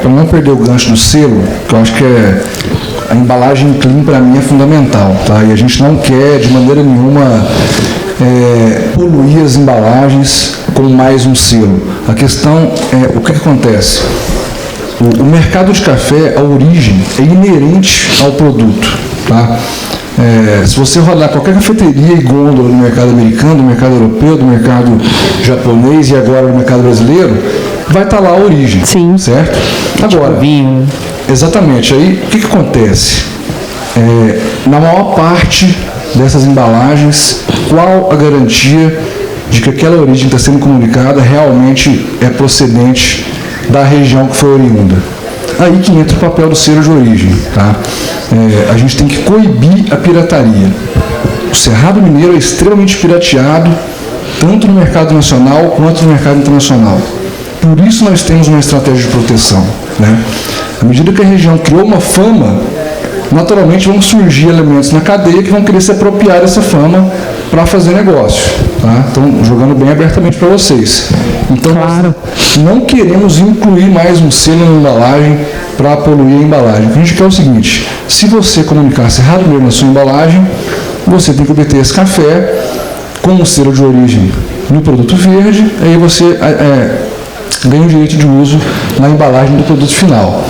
para não perder o gancho do selo, que eu acho que a embalagem clean para mim é fundamental, tá? E a gente não quer de maneira nenhuma poluir as embalagens com mais um selo. A questão é o que acontece. O mercado de café, a origem é inerente ao produto, tá? Se você rodar qualquer cafeteria e gôndola no mercado americano, do mercado europeu, do mercado japonês e agora no mercado brasileiro, vai estar lá a origem. Sim. Certo? Agora, vinho. Exatamente. Aí, o que acontece? Na maior parte dessas embalagens, qual a garantia de que aquela origem está sendo comunicada realmente é procedente da região que foi oriunda? Aí que entra o papel do selo de origem, tá? A gente tem que coibir a pirataria. O Cerrado Mineiro é extremamente pirateado, tanto no mercado nacional quanto no mercado internacional. Por isso nós temos uma estratégia de proteção, né? À medida que a região criou uma fama, naturalmente vão surgir elementos na cadeia que vão querer se apropriar dessa fama para fazer negócio, tá? Então, jogando bem abertamente para vocês. Então, claro, nós não queremos incluir mais um selo na embalagem para poluir a embalagem. O que a gente quer é o seguinte: se você comunicar Cerrado Mineiro na sua embalagem, você tem que obter esse café com o selo de origem no produto verde, aí você ganha o direito de uso na embalagem do produto final.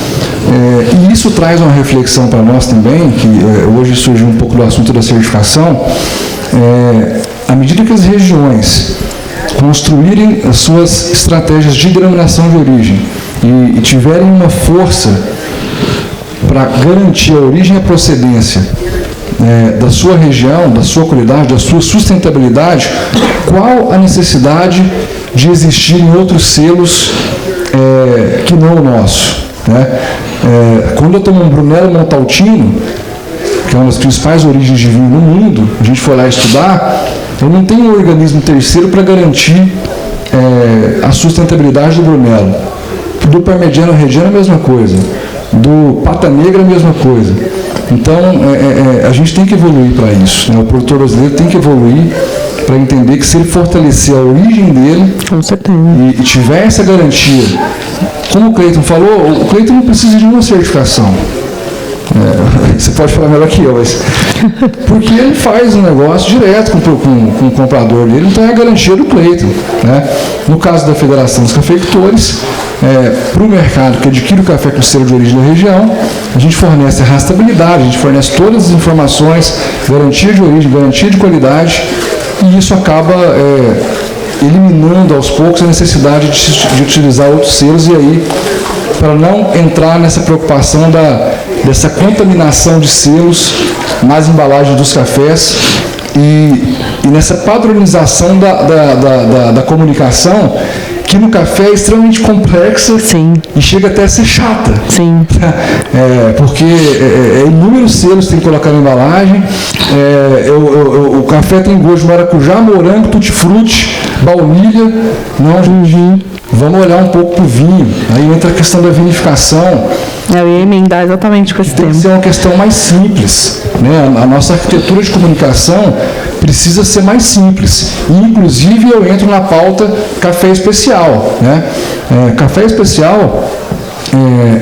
E isso traz uma reflexão para nós também, que hoje surgiu um pouco do assunto da certificação. À medida que as regiões construírem as suas estratégias de denominação de origem e tiverem uma força para garantir a origem e a procedência da sua região, da sua qualidade, da sua sustentabilidade, qual a necessidade de existirem outros selos que não o nosso, né? Quando eu tomo um Brunello Montalcino, que é uma das principais origens de vinho no mundo, a gente foi lá estudar, eu não tenho um organismo terceiro para garantir a sustentabilidade do Brunello. Do Parmigiano Reggiano a mesma coisa, do Pata Negra a mesma coisa. Então, a gente tem que evoluir para isso, né? O produtor brasileiro tem que evoluir para entender que se ele fortalecer a origem dele, com certeza, e tiver essa garantia, como o Cleiton falou, o Cleiton não precisa de uma certificação. Você pode falar melhor que eu, mas porque ele faz um negócio direto com o comprador dele, então é a garantia do Cleiton, né? No caso da Federação dos Cafeicultores, para o mercado que adquire o café com selo de origem da região, a gente fornece a rastreabilidade, a gente fornece todas as informações, garantia de origem, garantia de qualidade, e isso acaba eliminando aos poucos a necessidade de utilizar outros selos, e aí, para não entrar nessa preocupação dessa contaminação de selos nas embalagens dos cafés e nessa padronização da comunicação, que no café é extremamente complexa. Sim. E chega até a ser chata. Sim. Porque inúmeros selos tem que colocar na embalagem. O café tem gosto de maracujá, morango, tutti-frutti, baunilha. Não, gente, vamos olhar um pouco para o vinho. Aí entra a questão da vinificação. Eu ia emendar exatamente com esse tema. Tem que ser uma questão mais simples, né? A nossa arquitetura de comunicação precisa ser mais simples. E, inclusive, eu entro na pauta café especial, né? Café especial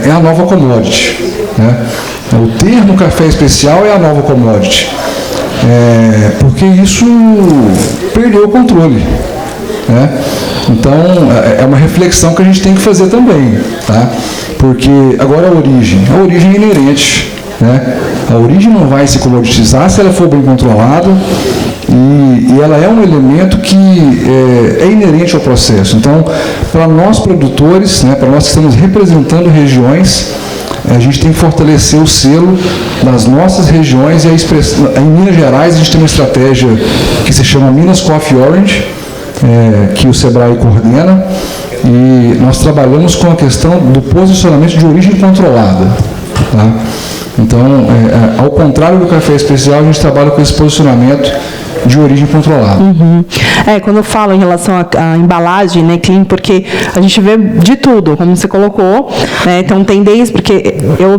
é a nova commodity, né? O termo café especial é a nova commodity. Porque isso perdeu o controle, né? Então, é uma reflexão que a gente tem que fazer também, tá? Porque agora a origem é inerente, né? A origem não vai se comoditizar se ela for bem controlada, e ela é um elemento que é inerente ao processo. Então, para nós produtores, né, para nós que estamos representando regiões, a gente tem que fortalecer o selo das nossas regiões, e em Minas Gerais a gente tem uma estratégia que se chama Minas Coffee Orange, que o Sebrae coordena, e nós trabalhamos com a questão do posicionamento de origem controlada, tá? Então, ao contrário do café especial, a gente trabalha com esse posicionamento de origem controlada. Quando eu falo em relação à embalagem, né, clean, porque a gente vê de tudo, como você colocou, né, então tem desde, porque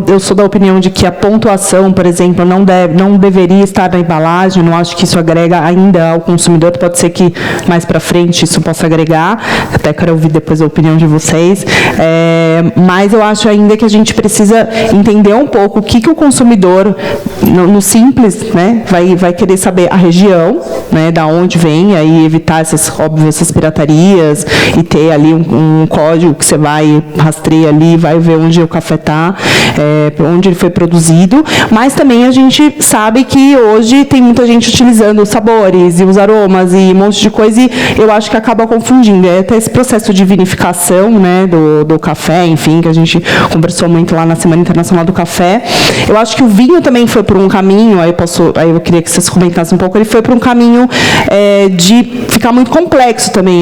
eu sou da opinião de que a pontuação, por exemplo, não deveria estar na embalagem, não acho que isso agrega ainda ao consumidor, pode ser que mais para frente isso possa agregar, até quero ouvir depois a opinião de vocês, mas eu acho ainda que a gente precisa entender um pouco o que o consumidor, no simples, né, vai querer saber a região, né, da onde vem, aí evitar essas piratarias e ter ali um código que você vai rastrear ali, vai ver onde o café está, onde ele foi produzido, mas também a gente sabe que hoje tem muita gente utilizando os sabores e os aromas e um monte de coisa, e eu acho que acaba confundindo. Até esse processo de vinificação, né, do café, enfim, que a gente conversou muito lá na Semana Internacional do Café. Eu acho que o vinho também foi por um caminho, aí eu queria que vocês comentassem um pouco, ele foi por um caminho de ficar muito complexo também,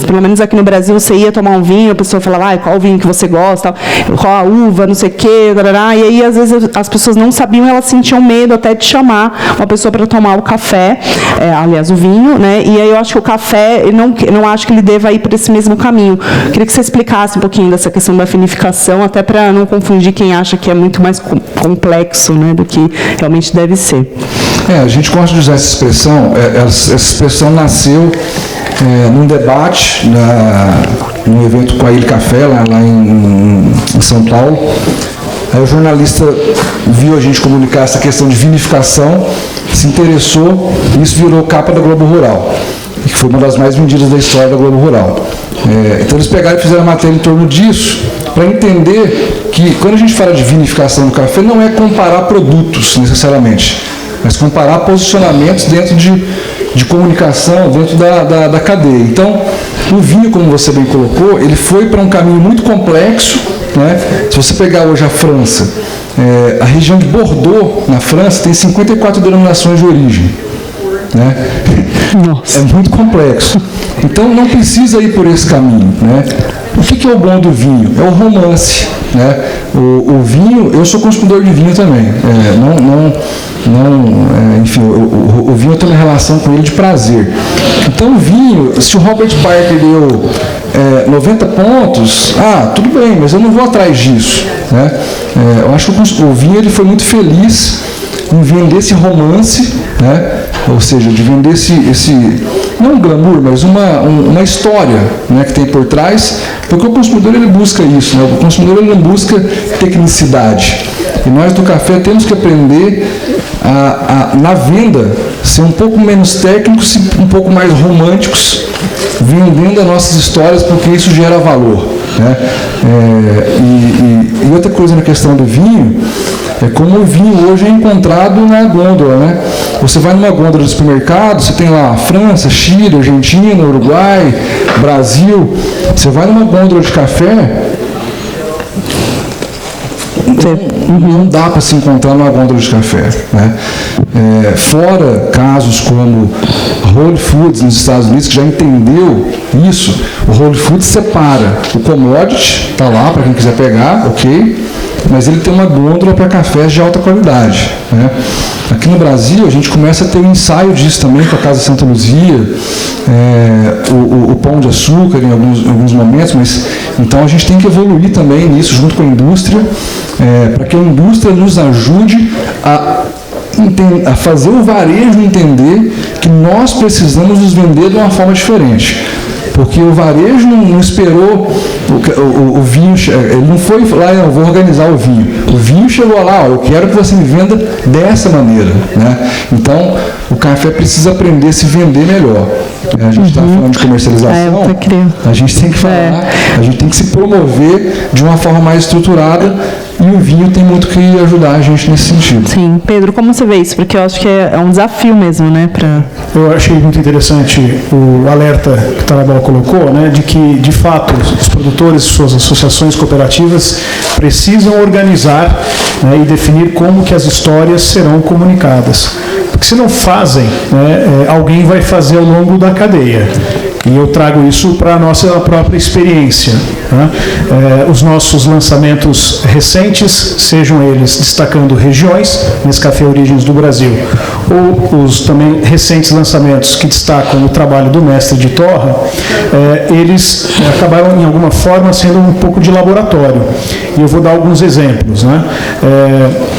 pelo menos aqui no Brasil, você ia tomar um vinho, a pessoa falava, qual o vinho que você gosta, qual a uva, não sei o quê, e aí às vezes as pessoas não sabiam, elas sentiam medo até de chamar uma pessoa para tomar o café, aliás, o vinho, né, e aí eu acho que o café, eu não acho que ele deva ir por esse mesmo caminho. Queria que você explicasse um pouquinho dessa questão da vinificação, até para não confundir quem acha que é muito mais complexo, né, do que realmente deve ser. A gente gosta de usar essa expressão, essa expressão nasceu num debate, num evento com a Ilha Café, lá em São Paulo. Aí o jornalista viu a gente comunicar essa questão de vinificação, se interessou, e isso virou capa da Globo Rural, que foi uma das mais vendidas da história da Globo Rural. Então eles pegaram e fizeram a matéria em torno disso, para entender que quando a gente fala de vinificação do café, não é comparar produtos necessariamente, mas comparar posicionamentos dentro de comunicação, dentro da cadeia. Então, o vinho, como você bem colocou, ele foi para um caminho muito complexo, né? Se você pegar hoje a França, a região de Bordeaux, na França, tem 54 denominações de origem. Né? Nossa. É muito complexo. Então, não precisa ir por esse caminho. Né? O que é o bom do vinho? É o romance. Né? O vinho, eu sou consumidor de vinho também. Enfim, o vinho tem uma relação com ele de prazer. Então, o vinho, se o Robert Parker deu 90 pontos, tudo bem, mas eu não vou atrás disso. Né? Eu acho que o vinho ele foi muito feliz em vender esse romance, né? Ou seja, de vender esse não um glamour, mas uma história, né, que tem por trás, porque o consumidor ele busca isso, né? O consumidor ele não busca tecnicidade. E nós do café temos que aprender na venda, ser um pouco menos técnicos e um pouco mais românticos, vendendo as nossas histórias, porque isso gera valor. Né? E outra coisa na questão do vinho, é como o vinho hoje é encontrado na gôndola. Né? Você vai numa gôndola do supermercado, você tem lá França, Chile, Argentina, Uruguai, Brasil. Você vai numa gôndola de café, não dá para se encontrar numa gôndola de café. Né? Fora casos como Whole Foods nos Estados Unidos, que já entendeu isso, o Whole Foods separa o commodity, está lá para quem quiser pegar, ok, mas ele tem uma gôndola para cafés de alta qualidade. Né? Aqui no Brasil, a gente começa a ter um ensaio disso também com a Casa Santa Luzia, o Pão de Açúcar em alguns momentos, mas então a gente tem que evoluir também nisso junto com a indústria, para que a indústria nos ajude a fazer o varejo entender que nós precisamos nos vender de uma forma diferente. Porque o varejo não esperou o vinho, ele não foi lá, eu vou organizar o vinho. O vinho chegou lá, eu quero que você me venda dessa maneira. Né? Então, o café precisa aprender a se vender melhor. A gente está falando de comercialização, a gente tem que falar, a gente tem que se promover de uma forma mais estruturada, e o vinho tem muito que ajudar a gente nesse sentido. Sim. Pedro, como você vê isso? Porque eu acho que é um desafio mesmo, né? Eu achei muito interessante o alerta que o Tarabella colocou, né? De que, de fato, os produtores, suas associações cooperativas precisam organizar, né, e definir como que as histórias serão comunicadas. Porque se não fazem, né, alguém vai fazer ao longo da cadeia. E eu trago isso para a nossa própria experiência. Né? Os nossos lançamentos recentes, sejam eles destacando regiões, Nescafé Origens do Brasil, ou os também recentes lançamentos que destacam o trabalho do mestre de torra, eles acabaram, em alguma forma, sendo um pouco de laboratório. E eu vou dar alguns exemplos, né?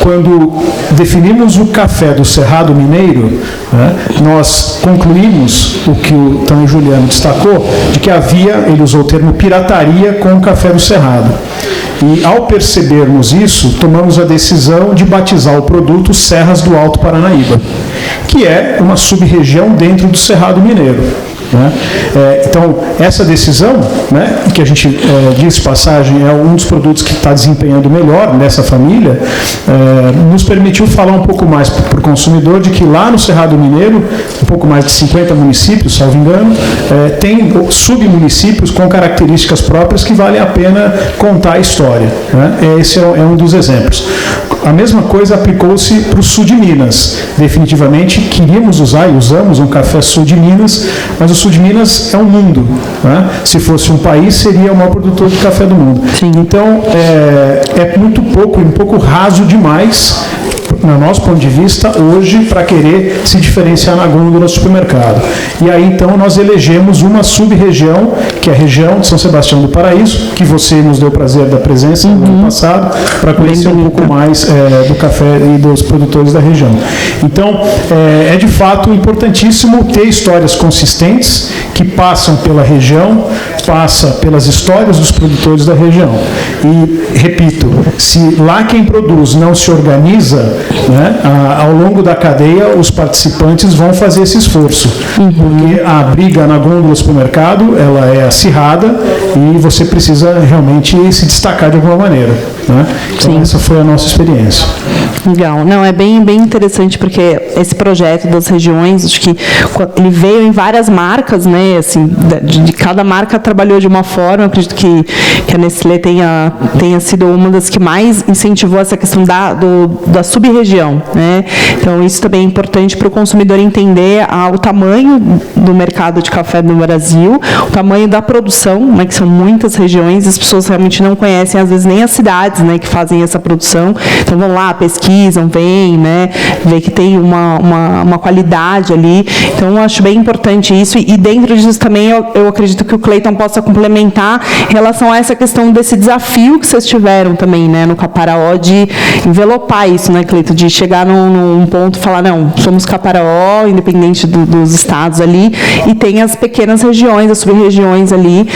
Quando definimos o café do Cerrado Mineiro, né, nós concluímos o que o Tânia Juliano destacou, de que havia, ele usou o termo pirataria com o café do Cerrado. E, ao percebermos isso, tomamos a decisão de batizar o produto Serras do Alto Paranaíba, que é uma sub-região dentro do Cerrado Mineiro. Né? Então, essa decisão, né, que a gente diz passagem, é um dos produtos que está desempenhando melhor nessa família, nos permitiu falar um pouco mais para o consumidor de que lá no Cerrado Mineiro, um pouco mais de 50 municípios, salvo engano, tem submunicípios com características próprias que valem a pena contar a história. Né? Esse é um dos exemplos. A mesma coisa aplicou-se para o sul de Minas. Definitivamente queríamos usar e usamos um café sul de Minas, mas o sul de Minas é um mundo. Né? Se fosse um país, seria o maior produtor de café do mundo. Sim. Então, é muito pouco, um pouco raso demais, no nosso ponto de vista, hoje, para querer se diferenciar na gôndola do supermercado. E aí, então, nós elegemos uma sub-região, que é a região de São Sebastião do Paraíso, que você nos deu o prazer da presença no ano passado, para conhecer um pouco mais do café e dos produtores da região. Então, é de fato importantíssimo ter histórias consistentes, que passam pela região, passa pelas histórias dos produtores da região. E, repito, se lá quem produz não se organiza, né, ao longo da cadeia, os participantes vão fazer esse esforço. Porque a briga na gôndola do supermercado, ela é acirrada e você precisa realmente se destacar de alguma maneira. Né? Então, essa foi a nossa experiência. Legal. Não, é bem interessante, porque esse projeto das regiões, acho que ele veio em várias marcas, né? Assim, de cada marca trabalhou de uma forma. Eu acredito que a Nestlé tenha sido uma das que mais incentivou essa questão da sub-região, né? Então, isso também é importante para o consumidor entender o tamanho do mercado de café no Brasil, o tamanho da produção, né, que são muitas regiões, as pessoas realmente não conhecem, às vezes, nem as cidades, né, que fazem essa produção. Então, vão lá, pesquisam, veem, né, vê que tem uma qualidade ali. Então, eu acho bem importante isso. E dentro disso também, eu acredito que o Cleiton possa complementar em relação a essa questão desse desafio que vocês tiveram também, né, no Caparaó, de envelopar isso, né, Cleiton, de chegar num ponto e falar, não, somos Caparaó, independente dos estados ali, e tem as pequenas regiões, as sub-regiões ali,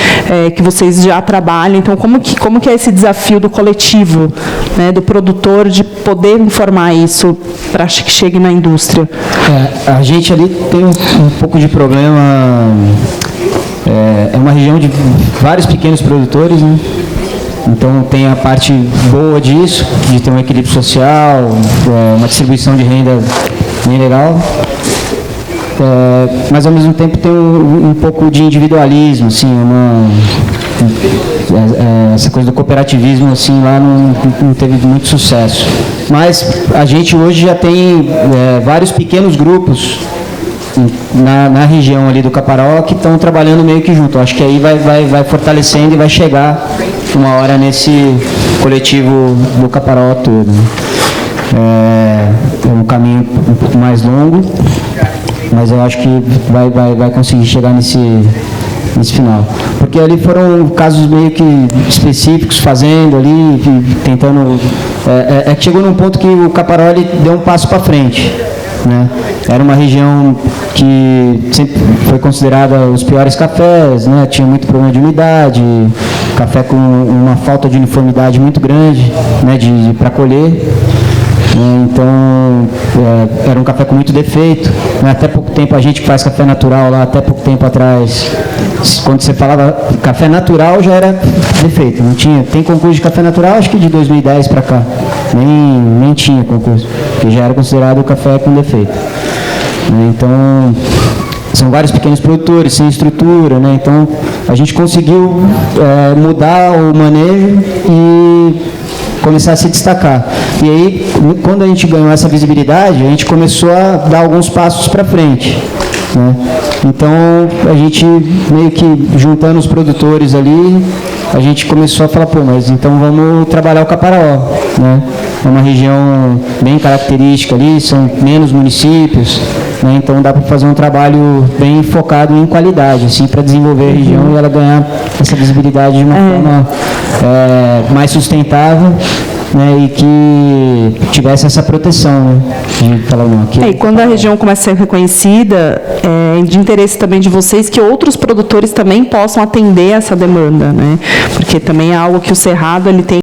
que vocês já trabalham. Então, como que é esse desafio do coletivo, né, do produtor, de poder informar isso para que chegue na indústria? A gente ali tem um pouco de problema. É uma região de vários pequenos produtores, né? Então tem a parte boa disso, de ter um equilíbrio social, uma distribuição de renda bem legal. Mas ao mesmo tempo tem um pouco de individualismo, assim, essa coisa do cooperativismo, assim, lá não teve muito sucesso. Mas a gente hoje já tem vários pequenos grupos na região ali do Caparaó que estão trabalhando meio que junto. Acho que aí vai fortalecendo e vai chegar uma hora nesse coletivo do Caparaó todo. É um caminho um pouco mais longo, mas eu acho que vai conseguir chegar nesse final. Porque ali foram casos meio que específicos, fazendo ali, tentando... que chegou num ponto que o Caparaó deu um passo para frente. Né? Era uma região que sempre foi considerada os piores cafés, né? Tinha muito problema de umidade, café com uma falta de uniformidade muito grande, né? Para colher. Então, era um café com muito defeito. Até pouco tempo, a gente faz café natural lá, até pouco tempo atrás, quando você falava café natural, já era defeito. Não tinha. Tem concurso de café natural, acho que de 2010 para cá. Nem tinha concurso, porque já era considerado o café com defeito. Então, são vários pequenos produtores, sem estrutura, né? Então, a gente conseguiu mudar o manejo e começar a se destacar. E aí, quando a gente ganhou essa visibilidade, a gente começou a dar alguns passos para frente. Né? Então, a gente meio que juntando os produtores ali, a gente começou a falar, pô, mas então vamos trabalhar o Caparaó, né? É uma região bem característica ali, são menos municípios, né? Então dá para fazer um trabalho bem focado em qualidade, assim, para desenvolver a região e ela ganhar essa visibilidade de uma forma mais sustentável, né, e que tivesse essa proteção, né, de falar, não, aqui e quando a região começa a ser reconhecida, é de interesse também de vocês que outros produtores também possam atender essa demanda, né, porque também é algo que o Cerrado ele tem